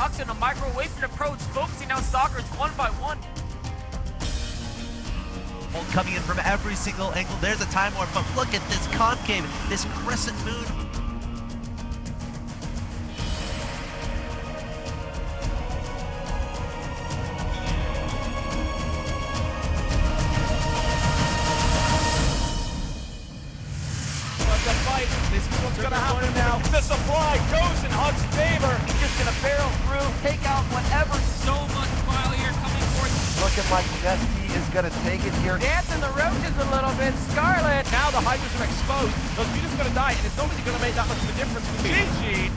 Hux in a microwave approach, focusing down stalkers one by one. Coming in from every single angle. There's a time warp, but look at this concave, this crescent moon. This is what's going to happen now. The supply goes in Hug's favor. He's just going to barrel through, take out whatever. So much pile here coming forth. Looking like Dusty is going to take it here. Dancing the roaches a little bit. Scarlet. Now the Hydras are exposed. Those Mutas are going to die, and it's not really going to make that much of a difference to me. GG.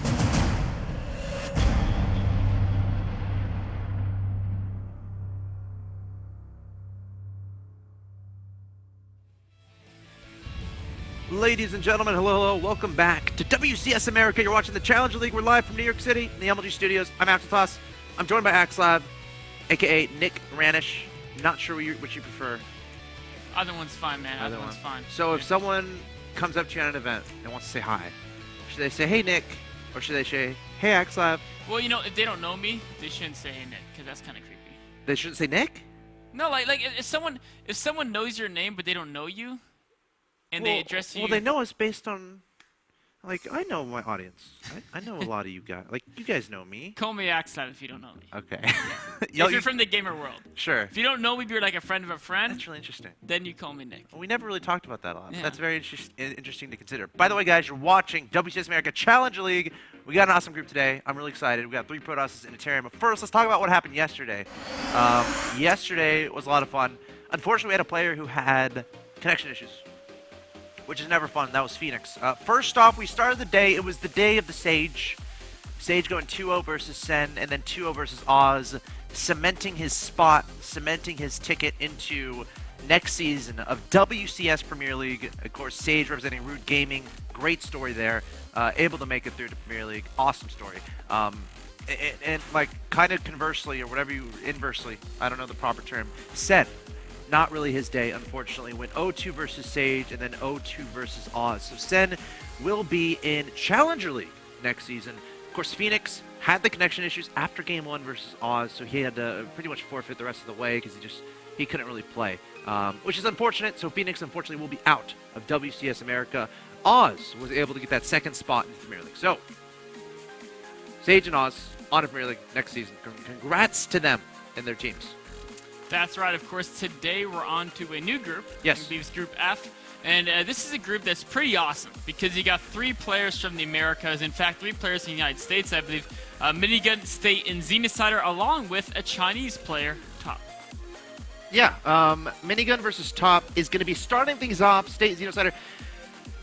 Ladies and gentlemen, hello, welcome back to WCS America. You're watching the Challenger League. We're live from New York City in the MLG studios. I'm axeltoss. I'm joined by axslav, aka Nick Ranish. Not sure which you prefer. Other one's fine, man. Other one's fine. So if someone comes up to you at an event and wants to say hi, should they say, hey, Nick? Or should they say, hey, axslav? Well, you know, if they don't know me, they shouldn't say hey, Nick, because that's kind of creepy. They shouldn't say Nick? No, like if someone knows your name but they don't know you, and they address you. Well, they know us based on, like, I know my audience. I know a lot of you guys. Like, you guys know me. Call me axslav if you don't know me. Okay. If you're from the gamer world. Sure. If you don't know me, if you're like a friend of a friend. That's really interesting. Then you call me Nick. Well, we never really talked about that a lot. Yeah. That's very interesting to consider. By the way, guys, you're watching WCS America Challenger League. We got an awesome group today. I'm really excited. We got 3 Protosses in a Terrarium. But first, let's talk about what happened yesterday. Yesterday was a lot of fun. Unfortunately, we had a player who had connection issues, which is never fun. That was Phoenix. First off, we started the day. It was the day of the Sage. Sage going 2-0 versus Sen, and then 2-0 versus Oz, cementing his spot, cementing his ticket into next season of WCS Premier League. Of course, Sage representing Root Gaming. Great story there. Able to make it through to Premier League. Awesome story. And like, kind of conversely, or whatever you, inversely, I don't know the proper term, Sen. Not really his day, unfortunately. Went 0-2 versus Sage and then 0-2 versus Oz. So Sen will be in Challenger League next season. Of course, Phoenix had the connection issues after Game 1 versus Oz, so he had to pretty much forfeit the rest of the way because he couldn't really play, which is unfortunate. So Phoenix, unfortunately, will be out of WCS America. Oz was able to get that second spot in the Premier League. So Sage and Oz on to Premier League next season. Congrats to them and their teams. That's right. Of course, today we're on to a new group. Yes. I believe it's Group F. And this is a group that's pretty awesome because you got 3 players from the Americas. In fact, 3 players from the United States, I believe. Minigun, State, and Zenicider, along with a Chinese player, Top. Yeah, Minigun versus Top is going to be starting things off. State, Zenicider.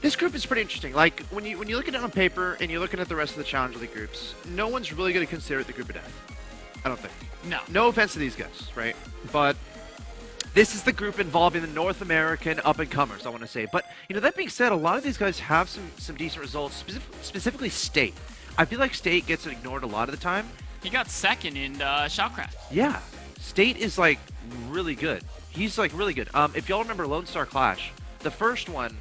This group is pretty interesting. Like, when you look at it on paper and you're looking at the rest of the Challenger League groups, no one's really going to consider it the group of death. I don't think. No. No offense to these guys, right? But this is the group involving the North American up-and-comers, I want to say. But, you know, that being said, a lot of these guys have some decent results, specifically State. I feel like State gets ignored a lot of the time. He got second in STARCRAFT. Yeah. State is, like, really good. He's, like, really good. If y'all remember Lone Star Clash, the first one,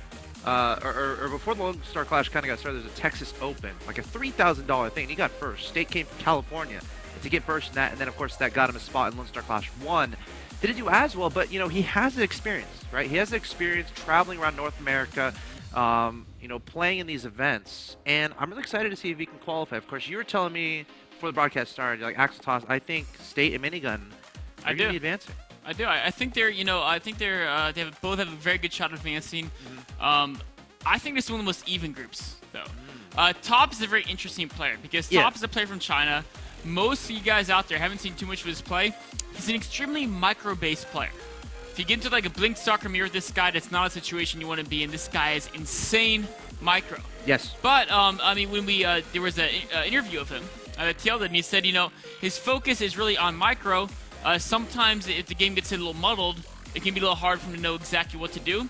or before the Lone Star Clash kind of got started, there's a Texas Open, like a $3,000 thing, and he got first. State came from California to get first in that, and then, of course, that got him a spot in Lone Star Clash 1. Didn't do as well, but, you know, he has the experience, right? He has the experience traveling around North America, you know, playing in these events, and I'm really excited to see if he can qualify. Of course, you were telling me before the broadcast started, like, axeltoss, I think State and Minigun are going to be advancing. I do. I think they're, you know, they both have a very good shot at advancing. I think this is one of the most even groups, though. Top is a very interesting player because Top is a player from China. Most of you guys out there haven't seen too much of his play. He's an extremely micro-based player. If you get into like a Blink soccer mirror with this guy, that's not a situation you want to be in. This guy is insane micro. Yes. But, I mean, when we, there was an interview of him at TL, and he said, you know, his focus is really on micro. Sometimes if the game gets a little muddled, it can be a little hard for him to know exactly what to do.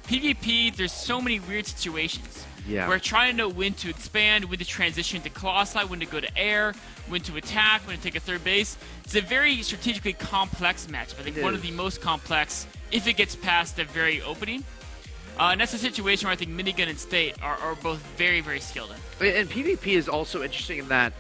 PvP, there's so many weird situations. Yeah. We're trying to know when to expand, when to transition to Colossi, when to go to air, when to attack, when to take a third base. It's a very strategically complex matchup. I think one of the most complex if it gets past the very opening. And that's a situation where I think Minigun and State are both very, very skilled in. And PvP is also interesting in that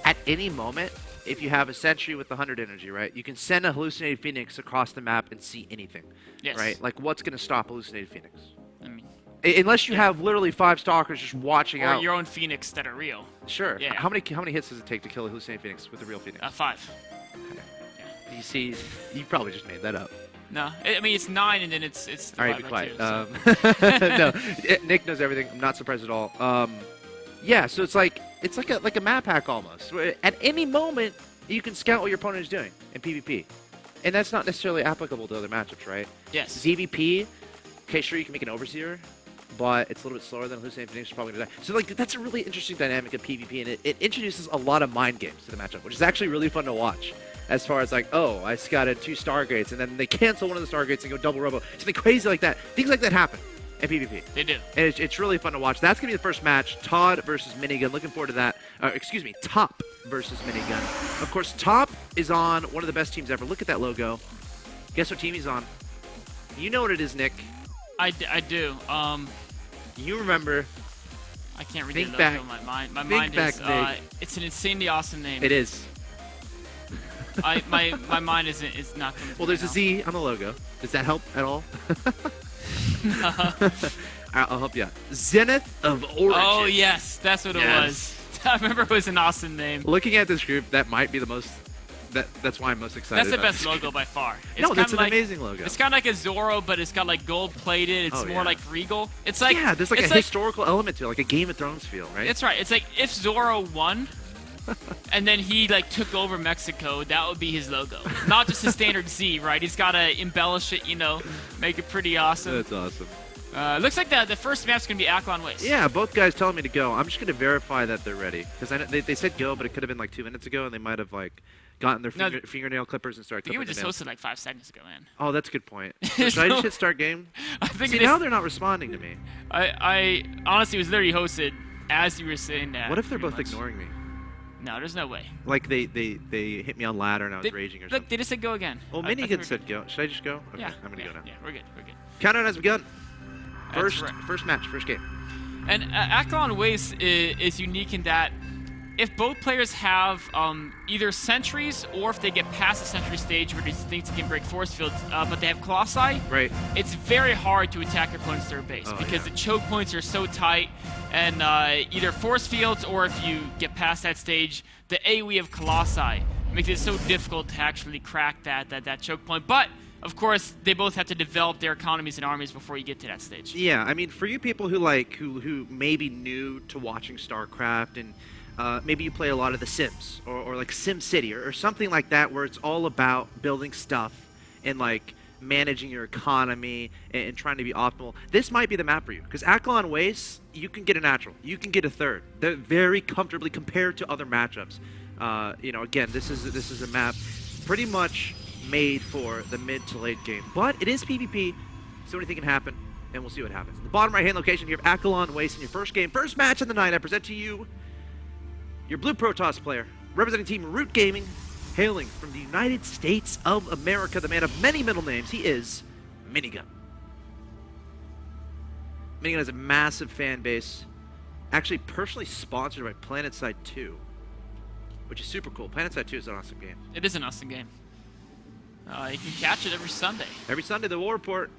at any moment, if you have a sentry with 100 energy, right, you can send a hallucinated phoenix across the map and see anything. Yes. Right? Like, what's going to stop hallucinated phoenix? I mean, Unless you have literally 5 stalkers just watching or out. your own phoenix that are real. Sure. Yeah. How many hits does it take to kill a hallucinated phoenix with a real phoenix? 5. You see, you probably just made that up. No, I mean it's 9 and then it's All right, be divided quiet. by 2, so. No, Nick knows everything. I'm not surprised at all. Yeah, so it's like a map hack almost. Where at any moment you can scout what your opponent is doing in PvP, and that's not necessarily applicable to other matchups, right? Yes. ZVP, okay, sure you can make an overseer, but it's a little bit slower than hallucinated phoenix. You're probably gonna die. So like that's a really interesting dynamic of PvP, and it introduces a lot of mind games to the matchup, which is actually really fun to watch. As far as like, oh, I scouted 2 Stargates, and then they cancel one of the Stargates and go double robo. Something crazy like that. Things like that happen in PvP. They do. And it's really fun to watch. That's going to be the first match, Todd versus Minigun. Looking forward to that. Excuse me, Top versus Minigun. Of course, Top is on one of the best teams ever. Look at that logo. Guess what team he's on? You know what it is, Nick. I do. You remember. I can't read Think the logo back. in my mind. My Think mind back, is. Nick. It's an insanely awesome name. It is. My mind is not. Well, there's a Z on the logo. Does that help at all? I'll help you out. Zenith of Origin. Oh yes, that's what it was. I remember it was an awesome name. Looking at this group, that might be the most. That's why I'm most excited. That's the about best this logo group. by far. It's No, that's kinda an amazing logo. It's kind of like a Zoro, but it's got like gold plated. It's Oh, more yeah. like regal. It's like Yeah, there's like it's a historical element to it, like a Game of Thrones feel, right? That's right. It's like if Zoro won, and then he like took over Mexico, that would be his logo. Not just his standard Z, right? He's got to embellish it, make it pretty awesome. That's awesome. Looks like the first map's gonna be Aklan Waste. Yeah, both guys telling me to go. I'm just gonna verify that they're ready because they said go, but it could have been like 2 minutes ago, and they might have like gotten their No, fingernail clippers and started The game clipping was just their nails. hosted like 5 seconds ago, man. Oh, that's a good point. So should I just hit start game? I think See, it is. now they're not responding to me. I honestly was literally hosted as you were saying that. What if they're pretty both much. ignoring me? No, there's no way. Like they hit me on ladder and I was raging or Look, something. they just said go again. Well, I think Minigun we're said good. go. Should I just go? Okay, Yeah, I'm gonna go now. Yeah, we're good. We're good. Countdown has begun. That's First, right. first match, first game. And Aklan Waste is unique in that if both players have either sentries or if they get past the sentry stage where they think they can break force fields, but they have Colossi, Right. it's very hard to attack your opponent's third base because the choke points are so tight, and either force fields or if you get past that stage, the AoE of Colossi makes it so difficult to actually crack that choke point. But of course, they both have to develop their economies and armies before you get to that stage. Yeah, I mean, for you people who may be new to watching StarCraft and maybe you play a lot of The Sims or like Sim City or something like that where it's all about building stuff and like managing your economy and trying to be optimal, this might be the map for you. Because Aklan Waste, you can get a natural. You can get a third. They're very comfortably compared to other matchups. Again, this is a map pretty much made for the mid to late game. But it is PvP, so anything can happen, and we'll see what happens. The bottom right-hand location here of Aklan Waste in your first game. First match of the night, I present to you your Blue Protoss player, representing Team Root Gaming, hailing from the United States of America, the man of many middle names. He is Minigun. Minigun has a massive fan base, actually personally sponsored by PlanetSide 2, which is super cool. PlanetSide 2 is an awesome game. It is an awesome game. You can catch it every Sunday. Every Sunday, the War Report,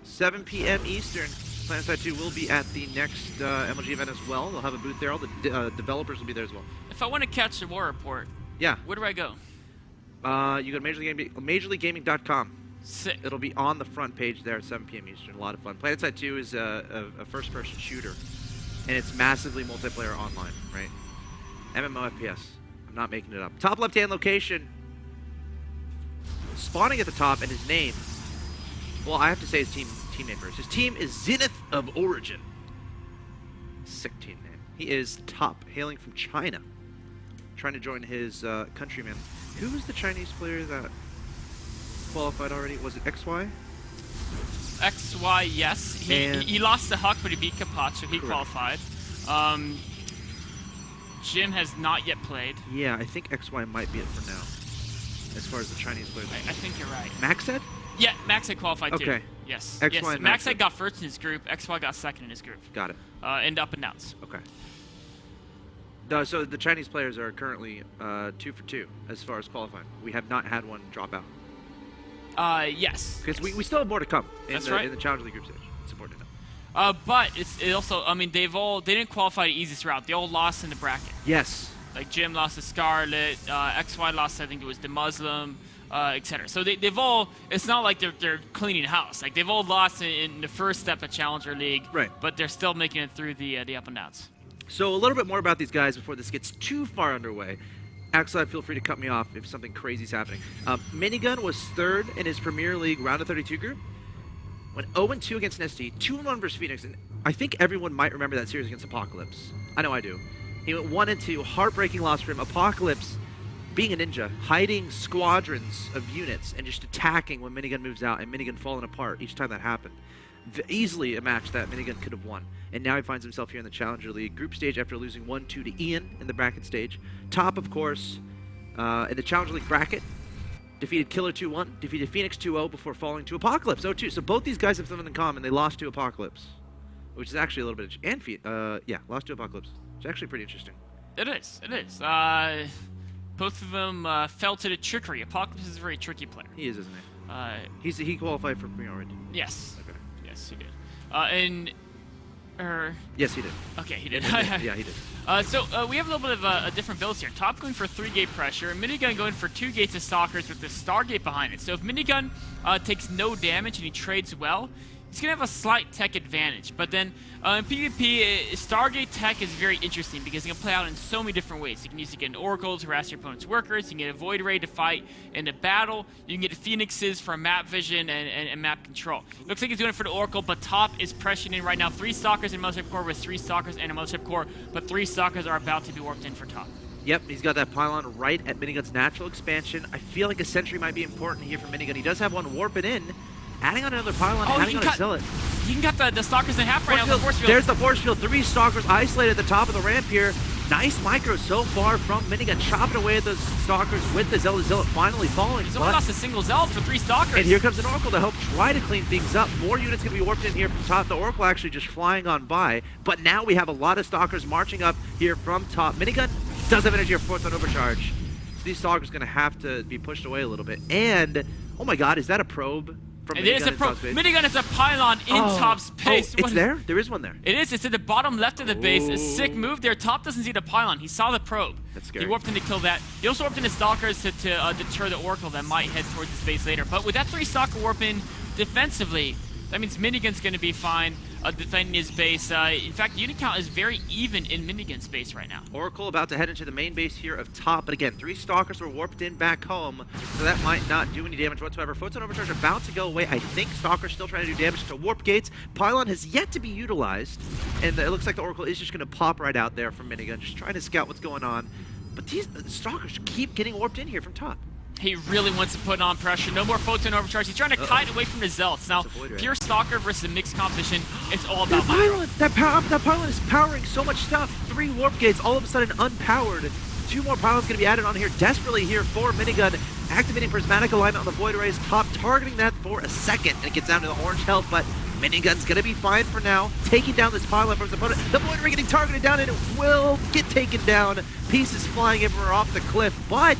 7 p.m. Eastern. PlanetSide 2 will be at the next MLG event as well. They'll have a booth there. All the developers will be there as well. If I want to catch the War Report, Yeah. where do I go? You go to majorleaguegaming.com. Sick. It'll be on the front page there at 7 p.m. Eastern. A lot of fun. PlanetSide 2 is a first-person shooter, and it's massively multiplayer online, right? MMO FPS. I'm not making it up. Top left-hand location. Spawning at the top, and his name. Well, I have to say his team name first. His team is Zenith of Origin. Sick team name. He is Top, hailing from China. Trying to join his countryman. Who was the Chinese player that qualified already? Was it XY? XY, yes. He lost the Huck, but he beat Kapat, so he Correct. qualified. Jim has not yet played. Yeah, I think XY might be it for now. As far as the Chinese players. I think you're right. Max said? Yeah, Max had qualified too. Okay. Yes. XY yes. and Max Max had got first in his group. XY got second in his group. Got it. And up and downs. Okay. So the Chinese players are currently 2 for 2 as far as qualifying. We have not had one drop out. Yes. Because we still have more to come in That's the right. in the Challenger League group stage. It's important to know. But it also, I mean, they didn't qualify the easiest route. They all lost in the bracket. Yes. Like Jim lost to Scarlet, XY lost, I think it was the Muslim, etc. So they've all, it's not like they're cleaning house. Like they've all lost in the first step of Challenger League, Right. But they're still making it through the up and downs. So a little bit more about these guys before this gets too far underway. Axel, feel free to cut me off if something crazy is happening. Minigun was 3rd in his Premier League round of 32 group. Went 0-2 against Nesty, 2-1 versus Phoenix, and I think everyone might remember that series against Apocalypse. I know I do. He went 1-2, heartbreaking loss for him. Apocalypse, being a ninja, hiding squadrons of units and just attacking when Minigun moves out, and Minigun falling apart each time that happened. Easily a match that Minigun could have won. And now he finds himself here in the Challenger League group stage after losing 1-2 to Ian in the bracket stage. Top, of course, in the Challenger League bracket. Defeated Killer 2-1, defeated Phoenix 2-0 before falling to Apocalypse 0-2. So both these guys have something in common. They lost to Apocalypse, which is actually a little bit... yeah, lost to Apocalypse. It's actually pretty interesting. It is. Both of them fell to the trickery. Apocalypse is a very tricky player. He is, isn't he? He qualified for Premier already. Yes. Okay. Yes, he did. Yes, he did. Okay, he did. Yeah, he did. So we have a little bit of a different builds here. Top going for 3-gate pressure, Minigun going for 2 gates of Stalkers with the Stargate behind it. So if Minigun takes no damage and he trades well, he's going to have a slight tech advantage. But then in PvP, Stargate tech is very interesting because it can play out in so many different ways. You can use it to get an Oracle to harass your opponent's workers. You can get a Void Ray to fight in a battle. You can get Phoenixes for map vision and map control. Looks like he's going for the Oracle, but top is pressuring in right now. 3 Stalkers in Mothership Core with 3 Stalkers and a Mothership Core, but 3 Stalkers are about to be warped in for top. Yep, he's got that pylon right at Minigun's natural expansion. I feel like a sentry might be important here for Minigun. He does have one warping in. Adding on another pylon, adding on a zealot. You can cut the Stalkers in half right now with the force field. There's the force field. 3 Stalkers isolated at the top of the ramp here. Nice micro so far from Minigun, chopping away at those Stalkers with the zealot. Zealot finally falling. He's only lost a single zealot for 3 Stalkers. And here comes an Oracle to help try to clean things up. More units going to be warped in here from top. The Oracle actually just flying on by. But now we have a lot of Stalkers marching up here from top. Minigun does have energy for 4th on overcharge. So these Stalkers are going to have to be pushed away a little bit. And, oh my god, is that a probe? It is a probe. Minigun is a pylon in top space. It's there? There is one there. It is. It's at the bottom left of the base. A sick move there. Top doesn't see the pylon. He saw the probe. That's scary. He warped in to kill that. He also warped into Stalkers to deter the Oracle that might head towards his base later. But with that 3 Stalker warp in defensively, that means Minigun's going to be fine defending his base. In fact, unit count is very even in Minigun's base right now. Oracle about to head into the main base here of top, but again, 3 Stalkers were warped in back home, so that might not do any damage whatsoever. Photon Overcharge about to go away. I think Stalker's still trying to do damage to warp gates. Pylon has yet to be utilized, and it looks like the Oracle is just going to pop right out there from Minigun, just trying to scout what's going on. But these Stalkers keep getting warped in here from top. He really wants to put on pressure. No more Photon Overcharge. He's trying to kite away from the Zealots. Now, pure Stalker versus a mixed competition, it's all about pylon. That pylon is powering so much stuff. 3 warp gates, all of a sudden unpowered. 2 more pylons going to be added on here desperately here for Minigun. Activating Prismatic Alignment on the Void Rays top, targeting that for a second. And it gets down to the orange health, but Minigun's going to be fine for now. Taking down this pylon from his opponent. The Void Ray getting targeted down, and it will get taken down. Pieces flying everywhere off the cliff, but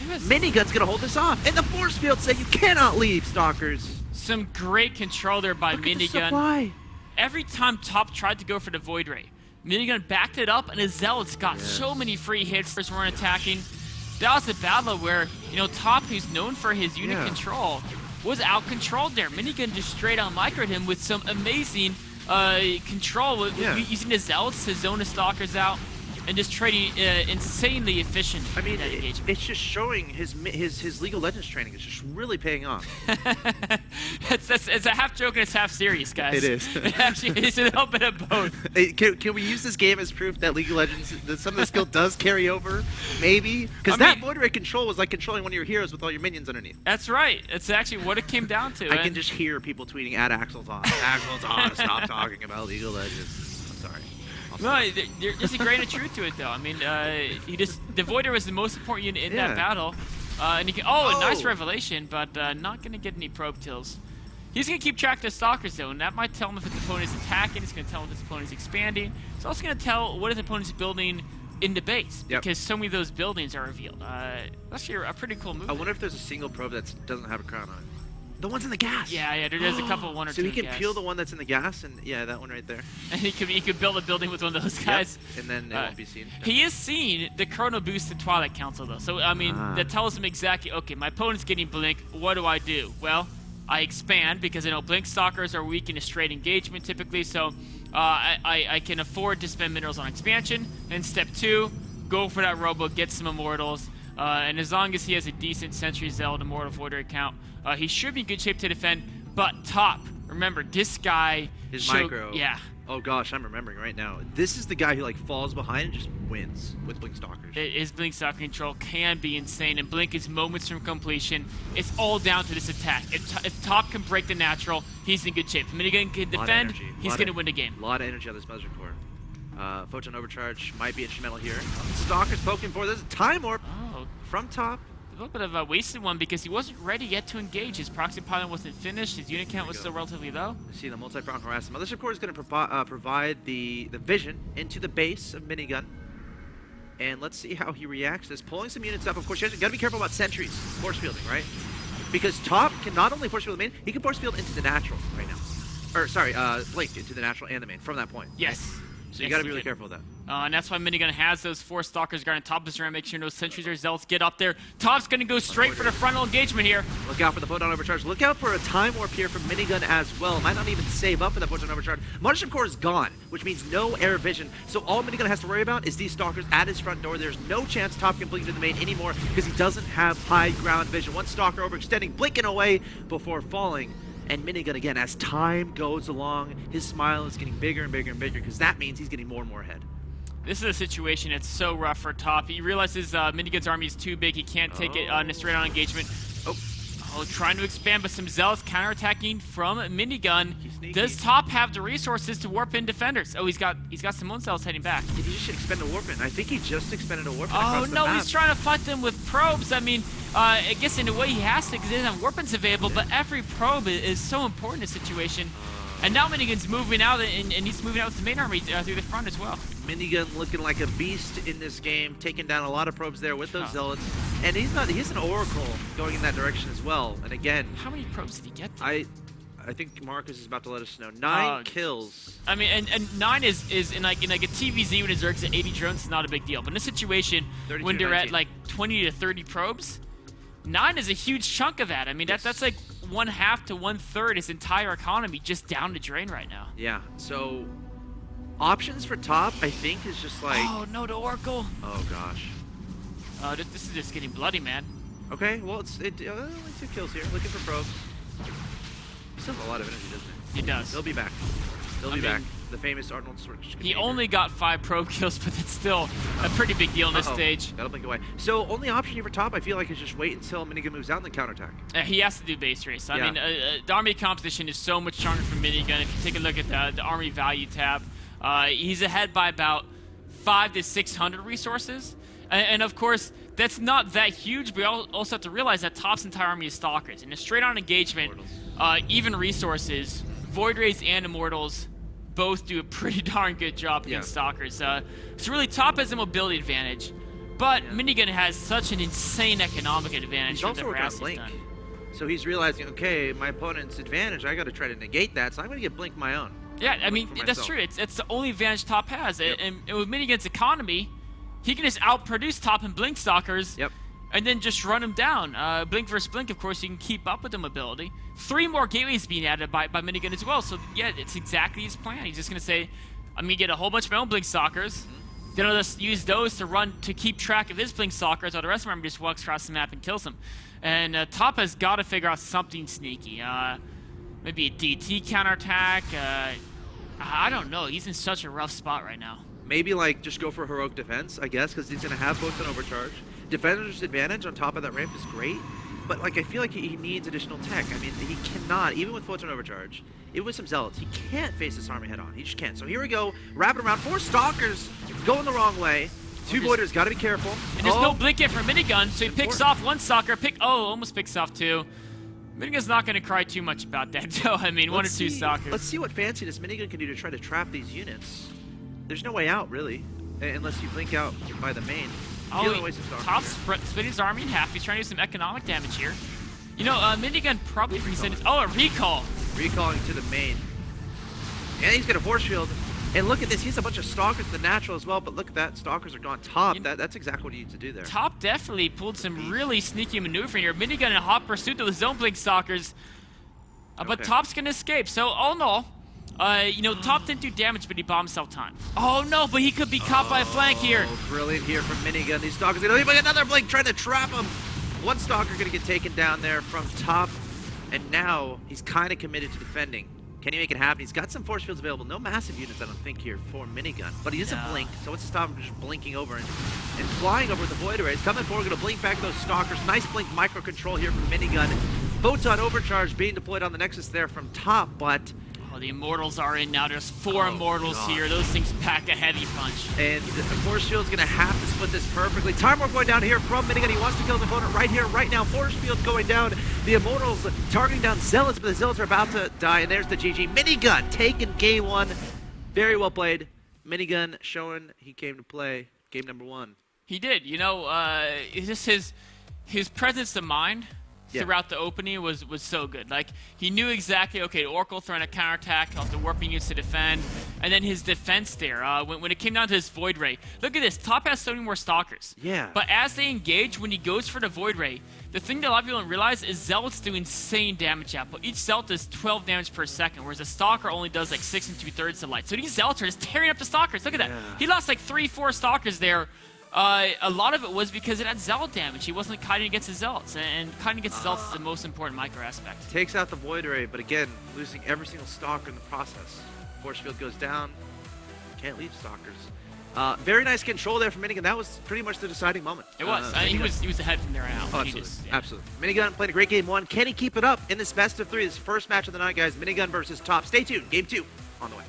Minigun's gonna hold this off, and the force field say you cannot leave, Stalkers. Some great control there by Minigun. Every time top tried to go for the Void Ray, Minigun backed it up, and his Zealots got so many free hits. First weren't attacking. That was a battle where, you know, top, who's known for his unit control, was out-controlled there. Minigun just straight out microed him with some amazing control, using the Zealots to zone the Stalkers out. And just trading insanely efficient. I mean, it's just showing his League of Legends training is just really paying off. it's a half joke and it's half serious, guys. It is. It actually is a little bit of both. Hey, can we use this game as proof that League of Legends, that some of the skill does carry over? Maybe? Because that Void Ray control was like controlling one of your heroes with all your minions underneath. That's right. It's actually what it came down to. I can just hear people tweeting at axeltoss. axeltoss, stop talking about League of Legends. I'm sorry. No, there's a grain of truth to it, though. I mean, the Voider was the most important unit in that battle, and he can. A nice revelation, but not gonna get any probe kills. He's gonna keep track of the Stalkers though, and that might tell him if his opponent is attacking. It's gonna tell him if his opponent is expanding. It's also gonna tell what his opponent is building in the base Yep. because so many of those buildings are revealed. Actually, a pretty cool move. I wonder if there's a single probe that doesn't have a crown on it. The one's in the gas. Yeah, there's a couple, one or so two. he can gas. peel the one that's in the gas, and yeah, that one right there. And he could build a building with one of those guys. Yep. And then it won't be seen. He is seeing the Chrono Boost to Twilight Council though, so I mean that tells him exactly. Okay, my opponent's getting Blink. What do I do? Well, I expand because I know Blink Stalkers are weak in a straight engagement typically, so I can afford to spend minerals on expansion. And step 2, go for that Robo, get some Immortals, and as long as he has a decent Sentry Zealot Immortal Voider account, he should be in good shape to defend. But top, remember this guy. His micro. Yeah. Oh gosh, I'm remembering right now. This is the guy who like falls behind and just wins with Blink Stalkers. His Blink Stalker control can be insane, and Blink is moments from completion. It's all down to this attack. If top can break the natural, he's in good shape. If Minigun can defend, he's going to win the game. A lot of energy on this Measure Core. Photon Overcharge might be instrumental here. Stalker's poking for. There's a Time Warp from top. A little bit of a wasted one because he wasn't ready yet to engage. His proxy pilot wasn't finished. His unit count was still relatively low. You see the multi-prong harassment. Mothership Core is going to provide the vision into the base of Minigun. And let's see how he reacts to this. Pulling some units up. Of course, you got to be careful about sentries. Force fielding, right? Because top can not only force field the main, he can force field into the natural right now. Or, sorry, Blink into the natural and the main from that point. Yes. So you got to be really careful with that. And that's why Minigun has those 4 Stalkers guarding top of this round. Make sure no sentries or zealots get up there. Top's going to go straight for the frontal engagement here. Look out for the Photon Overcharge. Look out for a Time Warp here from Minigun as well. Might not even save up for that Photon Overcharge. Mothership Core is gone, which means no air vision. So all Minigun has to worry about is these Stalkers at his front door. There's no chance Top can blink into the main anymore because he doesn't have high ground vision. One Stalker overextending, blinking away before falling. And Minigun, again, as time goes along, his smile is getting bigger and bigger and bigger because that means he's getting more and more ahead. This is a situation that's so rough for Top. He realizes Minigun's army is too big. He can't take it in a straight-on engagement. Oh, trying to expand, but some Zealots counterattacking from Minigun. Does Top have the resources to warp in defenders? Oh, he's got some own Zealots heading back. He just should expend a warp in. I think he just expended a warp in Oh across the no, map. he's trying to fight them with probes. I mean, I guess in a way he has to because he doesn't have warp-ins available, but every probe is so important in this situation. And now Minigun's moving out, and he's moving out with the main army through the front as well. Minigun looking like a beast in this game, taking down a lot of probes there with those Zealots. And he's an Oracle going in that direction as well. And again, how many probes did he get? I think Marcus is about to let us know. 9 kills. I mean, and 9 is in like a TVZ when his Zerg's at 80 drones, it's not a big deal. But in a situation when they're at like 20 to 30 probes, 9 is a huge chunk of that. I mean, that's like 1/2 to 1/3 his entire economy just down the drain right now. Yeah. So options for top, I think, is just like. Oh no, the Oracle. Oh gosh. This is just getting bloody, man. Okay. Well, only 2 kills here. Looking for probes. He still has a lot of energy, doesn't he? He does. He'll be back. He'll be back. The famous Arnold Schwarzenegger. He only got 5 probe kills, but it's still a pretty big deal in this stage. That'll blink away. So only option here for top, I feel like, is just wait until Minigun moves out and then counterattack. He has to do base race. I mean, the army composition is so much stronger for Minigun. If you take a look at the army value tab, he's ahead by about 500 to 600 resources. And of course, that's not that huge, but we also have to realize that Top's entire army is Stalkers. In a straight-on engagement, even resources, Void Rays and Immortals both do a pretty darn good job against Stalkers. So really, Top has a mobility advantage, but Minigun has such an insane economic advantage. He's also working on Blink. So he's realizing, okay, my opponent's advantage, I got to try to negate that, so I'm going to get Blink my own. Yeah, I mean, that's true. It's the only advantage Top has. And with Minigun's economy, he can just outproduce Top and Blink Stalkers. And then just run him down. Blink versus Blink, of course, you can keep up with the mobility. 3 more gateways being added by Minigun as well. So, yeah, it's exactly his plan. He's just going to say, I'm going to get a whole bunch of my own Blink Stalkers. Then I'll just use those to keep track of his Blink Stalkers, while the rest of them just walks across the map and kills them. And Top has got to figure out something sneaky. Maybe a DT counterattack. I don't know. He's in such a rough spot right now. Maybe, like, just go for heroic defense, I guess, because he's going to have Photon Overcharge. Defender's advantage on top of that ramp is great, but, like, I feel like he needs additional tech. I mean, he cannot, even with Photon Overcharge, even with some Zealots, he can't face this army head-on. He just can't. So here we go, wrapping around. 4 Stalkers going the wrong way. 2 Voiders, got to be careful. And there's no blink yet for Minigun, so he picks off 1 Stalker. Almost picks off 2. Minigun's not going to cry too much about that, though. I mean, 1 or 2 Stalkers. Let's see what fanciness Minigun can do to try to trap these units. There's no way out, really. unless you blink out by the main. Oh, Feeling away some Stalkers Top here. split his army in half. He's trying to do some economic damage here. You know, Minigun probably presented. Oh, a recall. Recalling to the main. And he's gonna force field. And look at this, he has a bunch of Stalkers in the natural as well, but look at that, Stalkers are gone top. That's exactly what he needs to do there. Top definitely pulled some really sneaky maneuvering here. Minigun in hot pursuit of the zone blink Stalkers. But Okay. Top's gonna escape. So all in all, you know, Top didn't do damage, but he bombed himself time. Oh no, but he could be caught by a flank here. Oh, brilliant here from Minigun. These Stalkers gonna leave another blink trying to trap him. One Stalker gonna get taken down there from Top, and now he's kind of committed to defending. Can he make it happen? He's got some force fields available. No massive units, I don't think, here for Minigun. But he doesn't blink, so what's to stop him from just blinking over and flying over with the Void Arrays. Coming forward, going to blink back those Stalkers. Nice blink micro control here from Minigun. Photon Overcharge being deployed on the Nexus there from Top, but... Oh, the Immortals are in now. There's 4 Immortals here. Those things pack a heavy punch. And the Force Field's going to have to split this perfectly. Time Warp going down here from Minigun. He wants to kill his opponent right here, right now. Force Field going down. The Immortals targeting down Zealots, but the Zealots are about to die. And there's the GG. Minigun taking game 1. Very well played. Minigun showing he came to play game number 1. He did. You know, it's just his presence of mind throughout the opening was so good. Like, he knew exactly, okay, Oracle throwing a counterattack off the warping units to defend, and then his defense there. When it came down to his Void Ray, look at this. Top has so many more Stalkers. Yeah. But as they engage, when he goes for the Void Ray, the thing that a lot of people don't realize is Zealots do insane damage output. Each Zealot does 12 damage per second, whereas a Stalker only does like 6 2/3 the light. So these Zealots are just tearing up the Stalkers. Look at that. He lost like 3-4 Stalkers there. A lot of it was because it had Zealot damage. He wasn't kiting against the Zealots, and kiting against the Zealots is the most important micro aspect. Takes out the Void Array, but again, losing every single Stalker in the process. Force Field goes down. Can't leave Stalkers. Very nice control there from Minigun. That was pretty much the deciding moment. It was. He was ahead from there on out. Oh, absolutely. Absolutely. Minigun played a great game 1. Can he keep it up in this best of 3? This first match of the night, guys. Minigun versus Top. Stay tuned. Game 2 on the way.